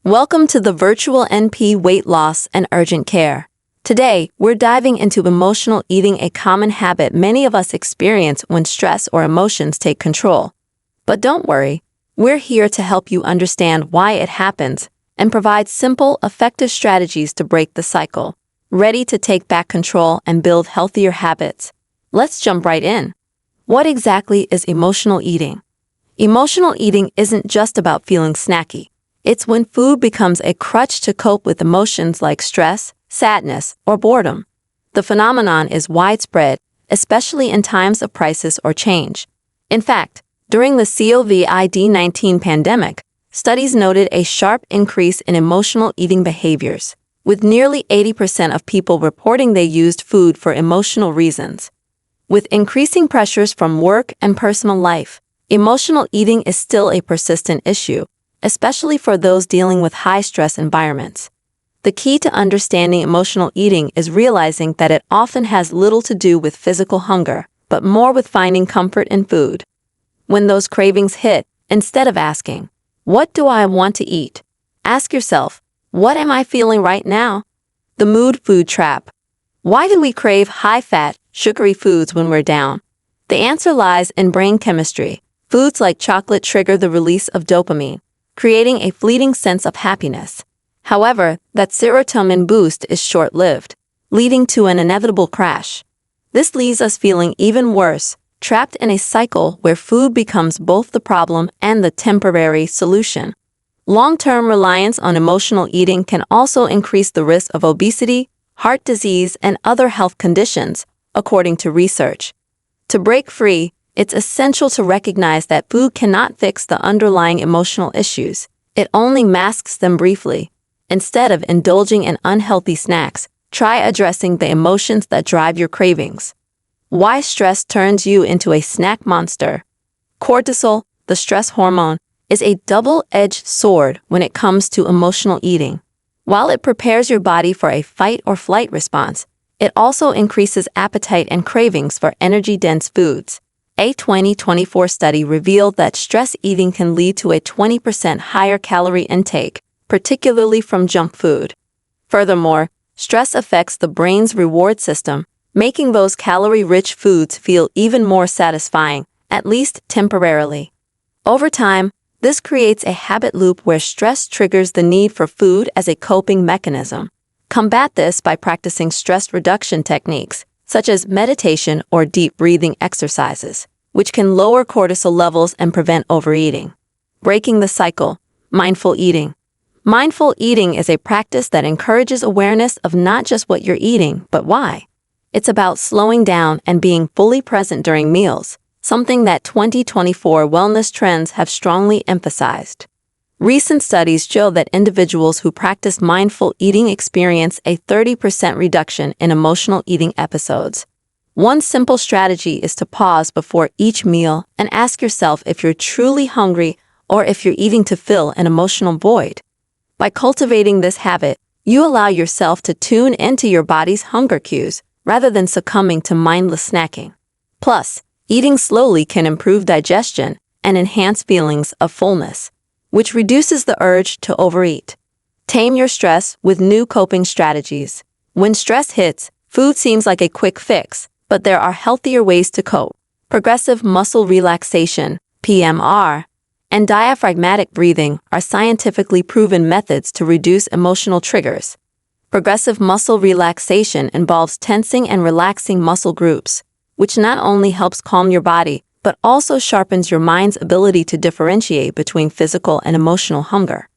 Welcome to the virtual NP Weight Loss and Urgent Care. Today, we're diving into emotional eating, a common habit many of us experience when stress or emotions take control. But don't worry, we're here to help you understand why it happens and provide simple, effective strategies to break the cycle. Ready to take back control and build healthier habits? Let's jump right in. What exactly is emotional eating? Emotional eating isn't just about feeling snacky. It's when food becomes a crutch to cope with emotions like stress, sadness, or boredom. The phenomenon is widespread, especially in times of crisis or change. In fact, during the COVID-19 pandemic, studies noted a sharp increase in emotional eating behaviors, with nearly 80% of people reporting they used food for emotional reasons. With increasing pressures from work and personal life, emotional eating is still a persistent issue, especially for those dealing with high-stress environments. The key to understanding emotional eating is realizing that it often has little to do with physical hunger, but more with finding comfort in food. When those cravings hit, instead of asking, "What do I want to eat?" ask yourself, "What am I feeling right now?" The mood food trap. Why do we crave high-fat, sugary foods when we're down? The answer lies in brain chemistry. Foods like chocolate trigger the release of dopamine, creating a fleeting sense of happiness. However, that serotonin boost is short-lived, leading to an inevitable crash. This leaves us feeling even worse, trapped in a cycle where food becomes both the problem and the temporary solution. Long-term reliance on emotional eating can also increase the risk of obesity, heart disease, and other health conditions, according to research. To break free, it's essential to recognize that food cannot fix the underlying emotional issues. It only masks them briefly. Instead of indulging in unhealthy snacks, try addressing the emotions that drive your cravings. Why stress turns you into a snack monster. Cortisol, the stress hormone, is a double-edged sword when it comes to emotional eating. While it prepares your body for a fight-or-flight response, it also increases appetite and cravings for energy-dense foods. A 2024 study revealed that stress eating can lead to a 20% higher calorie intake, particularly from junk food. Furthermore, stress affects the brain's reward system, making those calorie-rich foods feel even more satisfying, at least temporarily. Over time, this creates a habit loop where stress triggers the need for food as a coping mechanism. Combat this by practicing stress reduction techniques, such as meditation or deep breathing exercises, which can lower cortisol levels and prevent overeating. Breaking the cycle. Mindful eating. Mindful eating is a practice that encourages awareness of not just what you're eating, but why. It's about slowing down and being fully present during meals, something that 2024 wellness trends have strongly emphasized. Recent studies show that individuals who practice mindful eating experience a 30% reduction in emotional eating episodes. One simple strategy is to pause before each meal and ask yourself if you're truly hungry or if you're eating to fill an emotional void. By cultivating this habit, you allow yourself to tune into your body's hunger cues rather than succumbing to mindless snacking. Plus, eating slowly can improve digestion and enhance feelings of fullness, which reduces the urge to overeat. Tame your stress with new coping strategies. When stress hits, food seems like a quick fix, but there are healthier ways to cope. Progressive muscle relaxation, PMR, and diaphragmatic breathing are scientifically proven methods to reduce emotional triggers. Progressive muscle relaxation involves tensing and relaxing muscle groups, which not only helps calm your body, but also sharpens your mind's ability to differentiate between physical and emotional hunger.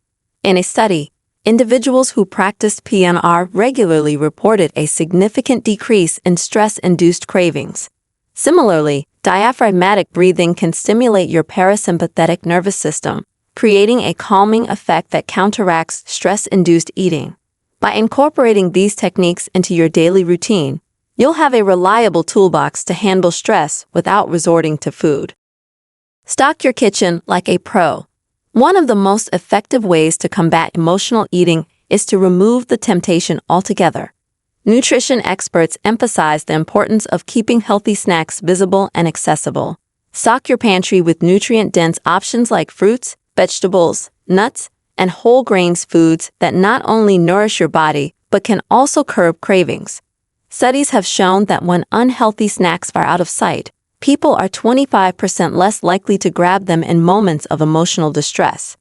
In a study, individuals who practiced PMR regularly reported a significant decrease in stress-induced cravings. Similarly, diaphragmatic breathing can stimulate your parasympathetic nervous system, creating a calming effect that counteracts stress-induced eating. By incorporating these techniques into your daily routine, you'll have a reliable toolbox to handle stress without resorting to food. Stock your kitchen like a pro. One of the most effective ways to combat emotional eating is to remove the temptation altogether. Nutrition experts emphasize the importance of keeping healthy snacks visible and accessible. Stock your pantry with nutrient-dense options like fruits, vegetables, nuts, and whole grains foods that not only nourish your body but can also curb cravings. Studies have shown that when unhealthy snacks are out of sight, people are 25% less likely to grab them in moments of emotional distress.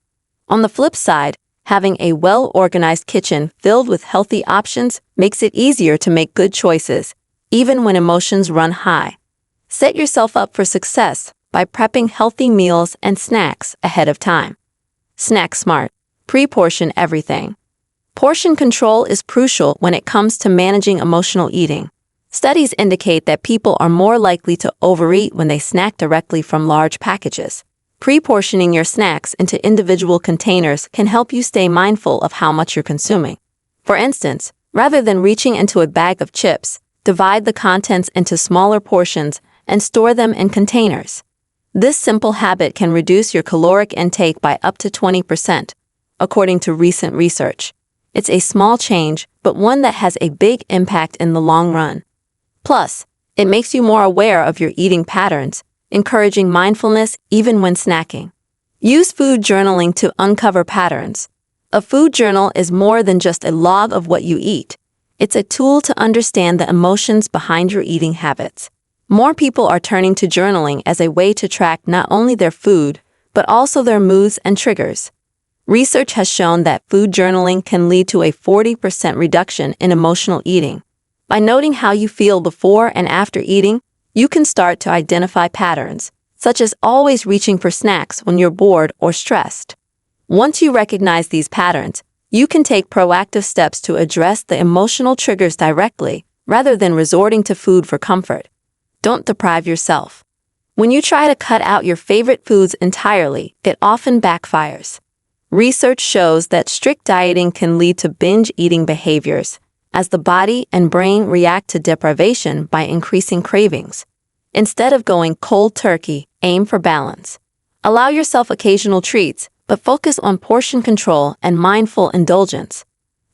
On the flip side, having a well-organized kitchen filled with healthy options makes it easier to make good choices, even when emotions run high. Set yourself up for success by prepping healthy meals and snacks ahead of time. Snack smart. Pre-portion everything. Portion control is crucial when it comes to managing emotional eating. Studies indicate that people are more likely to overeat when they snack directly from large packages. Pre-portioning your snacks into individual containers can help you stay mindful of how much you're consuming. For instance, rather than reaching into a bag of chips, divide the contents into smaller portions and store them in containers. This simple habit can reduce your caloric intake by up to 20%, according to recent research. It's a small change, but one that has a big impact in the long run. Plus, it makes you more aware of your eating patterns, encouraging mindfulness even when snacking. Use food journaling to uncover patterns. A food journal is more than just a log of what you eat. It's a tool to understand the emotions behind your eating habits. More people are turning to journaling as a way to track not only their food, but also their moods and triggers. Research has shown that food journaling can lead to a 40% reduction in emotional eating. By noting how you feel before and after eating, you can start to identify patterns, such as always reaching for snacks when you're bored or stressed. Once you recognize these patterns, you can take proactive steps to address the emotional triggers directly, rather than resorting to food for comfort. Don't deprive yourself. When you try to cut out your favorite foods entirely, it often backfires. Research shows that strict dieting can lead to binge eating behaviors, as the body and brain react to deprivation by increasing cravings. Instead of going cold turkey, aim for balance. Allow yourself occasional treats, but focus on portion control and mindful indulgence.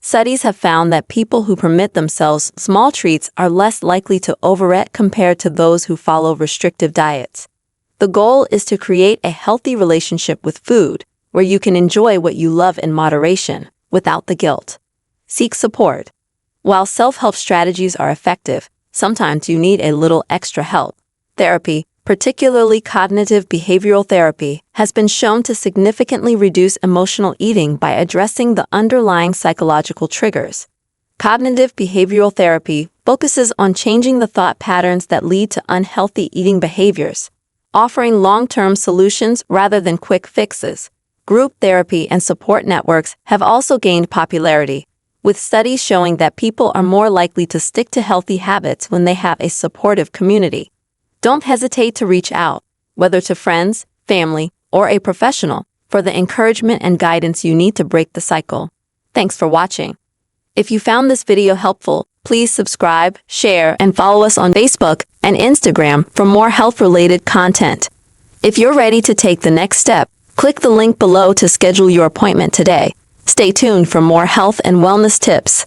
Studies have found that people who permit themselves small treats are less likely to overeat compared to those who follow restrictive diets. The goal is to create a healthy relationship with food, where you can enjoy what you love in moderation, without the guilt. Seek support. While self-help strategies are effective, sometimes you need a little extra help. Therapy, particularly cognitive behavioral therapy, has been shown to significantly reduce emotional eating by addressing the underlying psychological triggers. Cognitive behavioral therapy focuses on changing the thought patterns that lead to unhealthy eating behaviors, offering long-term solutions rather than quick fixes. Group therapy and support networks have also gained popularity, with studies showing that people are more likely to stick to healthy habits when they have a supportive community. Don't hesitate to reach out, whether to friends, family, or a professional, for the encouragement and guidance you need to break the cycle. Thanks for watching. If you found this video helpful, please subscribe, share, and follow us on Facebook and Instagram for more health-related content. If you're ready to take the next step, click the link below to schedule your appointment today. Stay tuned for more health and wellness tips.